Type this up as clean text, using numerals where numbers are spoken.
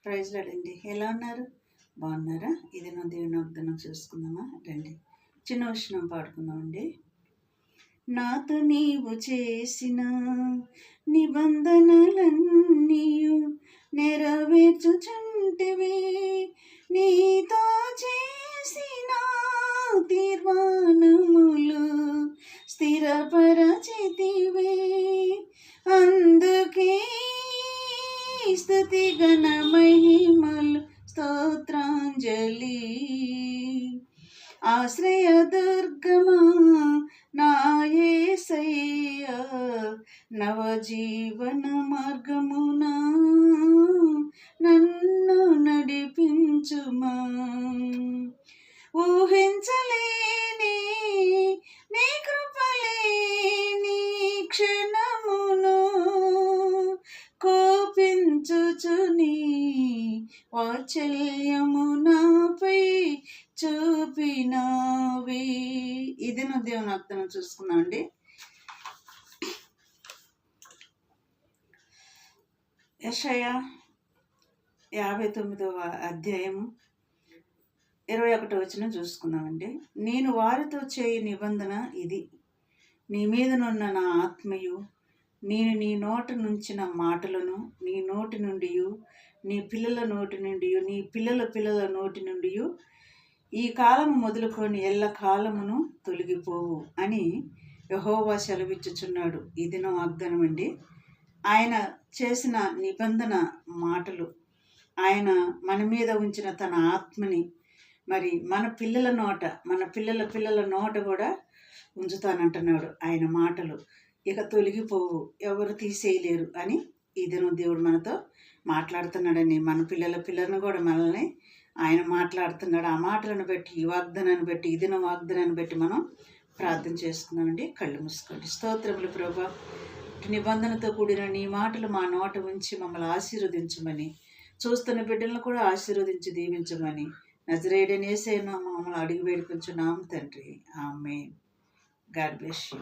Praise లాడండి. ఎలా ఉన్నారు? బాగున్నారా? ఇది నా దేవుని వాగ్దానం చూసుకుందామా? రండి, చిన్న వచనం పాడుకుందామండి. నాతో నీవు చేసిన నిబంధనలన్నీయు నెరవేర్చుచుంటివి, నీతో చేసిన తీర్మానములు స్థిరపరచితివి. అందుకే స్తుతి గణ మహిమలు స్తోత్రాంజలి. ఆశ్రయ దుర్గమా నా యేసయ్యా, నవజీవన మార్గమునా నన్ను నడిపించుమా. ఊహించలేని నీ కృపలేని క్షణమును కోపించుచుని వాత్సల్యము నాపై చూపినావి. ఇది నా దేవుని వాగ్దానం చూసుకున్నాం అండి. యెషయా 59వ అధ్యాయము 21వ వచనం చూసుకుందామండి. నేను వారితో చేయి నిబంధన ఇది, నీ మీదనున్న నా ఆత్మయు, నేను నీ నోట నుంచిన మాటలను నీ నోటి నుండి, నీ పిల్లల నోటి నుండి, నీ పిల్లల పిల్లల నోటి నుండి ఈ కాలము మొదలుకొని ఎల్ల కాలమును తొలగిపోవు అని యెహోవా సెలవిచ్చుచున్నాడు. ఇది నా వాగ్దానం అండి. ఆయన చేసిన నిబంధన మాటలు, ఆయన మన మీద ఉంచిన తన ఆత్మని మరి మన పిల్లల నోట, మన పిల్లల పిల్లల నోట కూడా ఉంచుతానంటున్నాడు. ఆయన మాటలు ఇక తొలగిపోవు, ఎవరు తీసేయలేరు అని ఈ దినం దేవుడు మనతో మాట్లాడుతున్నాడని, మన పిల్లల పిల్లలను కూడా మనల్ని ఆయన మాట్లాడుతున్నాడు. ఆ మాటలను బట్టి, ఈ వాగ్దానాన్ని బట్టి, ఈ దినం వాగ్దానాన్ని బట్టి మనం ప్రార్థన చేసుకున్నామండి. కళ్ళు మూసుకోండి. స్తోత్రములు ప్రభా, నిబంధనతో కూడిన నీ మాటలు మా నోట ఉంచి మమ్మల్ని ఆశీర్వదించమని, చూస్తున్న బిడ్డలను కూడా ఆశీర్వదించి దీవించమని నజరేయుడైన యేసయ్య నామములో అడిగి వేడుకొంచున్నాము తండ్రి. ఆమేన్. God bless you.